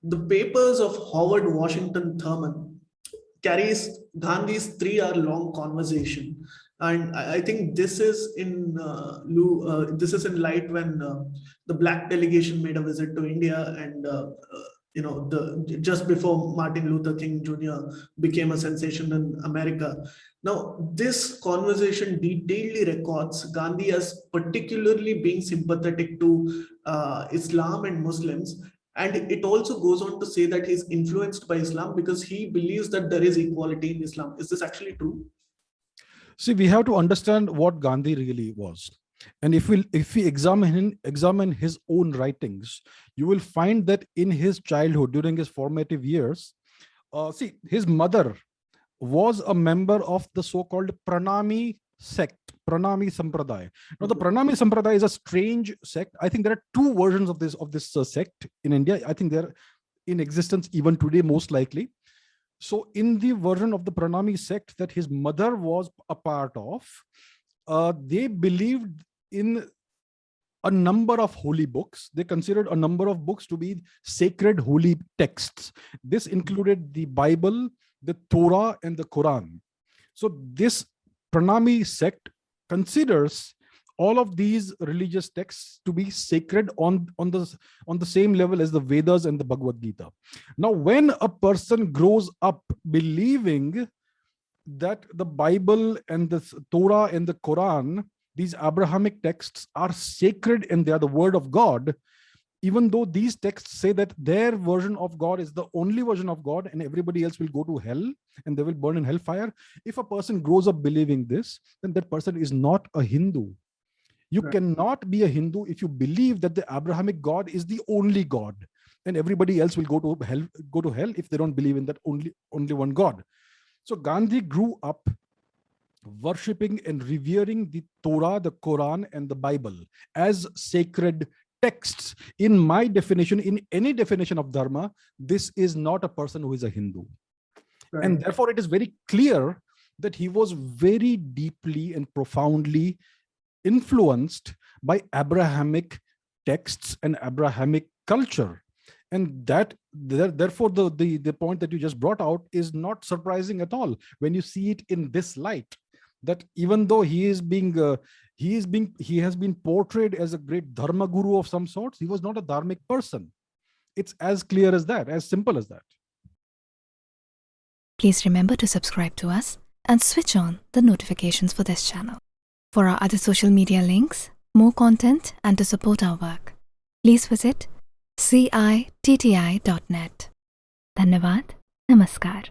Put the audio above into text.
The papers of Howard Washington Thurman carries Gandhi's 3 hour long conversation. And I think this is this is in light when the black delegation made a visit to India, and the just before Martin Luther King Jr. became a sensation in America. Now, this conversation detailedly records Gandhi as particularly being sympathetic to Islam and Muslims. And it also goes on to say that he's influenced by Islam because he believes that there is equality in Islam. Is this actually true? See, we have to understand what Gandhi really was. And if we examine his own writings, you will find that in his childhood, during his formative years, his mother was a member of the so-called Pranami sect, Pranami Sampradaya. Now, the Pranami Sampradaya is a strange sect. I think there are two versions of this sect in India. I think they're in existence even today, most likely. So in the version of the Pranami sect that his mother was a part of, they believed in a number of holy books. They considered a number of books to be sacred holy texts. This included the Bible, the Torah, and the Quran. So this Pranami sect considers all of these religious texts to be sacred on the same level as the Vedas and the Bhagavad Gita. Now, when a person grows up believing that the Bible and the Torah and the Quran, these Abrahamic texts, are sacred and they are the word of God, even though these texts say that their version of God is the only version of God and everybody else will go to hell and they will burn in hellfire, if a person grows up believing this, then that person is not a Hindu. You cannot be a Hindu if you believe that the Abrahamic God is the only God, and everybody else will go to hell if they don't believe in that only one God. So Gandhi grew up worshipping and revering the Torah, the Quran, and the Bible as sacred texts. In my definition, in any definition of dharma, this is not a person who is a Hindu. Right. And therefore, it is very clear that he was very deeply and profoundly influenced by Abrahamic texts and Abrahamic culture. And that therefore the point that you just brought out is not surprising at all when you see it in this light, that even though he has been portrayed as a great dharma guru of some sorts, he was not a dharmic person. It's as clear as that, as simple as that. Please remember to subscribe to us and switch on the notifications for this channel. For our other social media links, more content, and to support our work, please visit citti.net. Dhanyavad. Namaskar.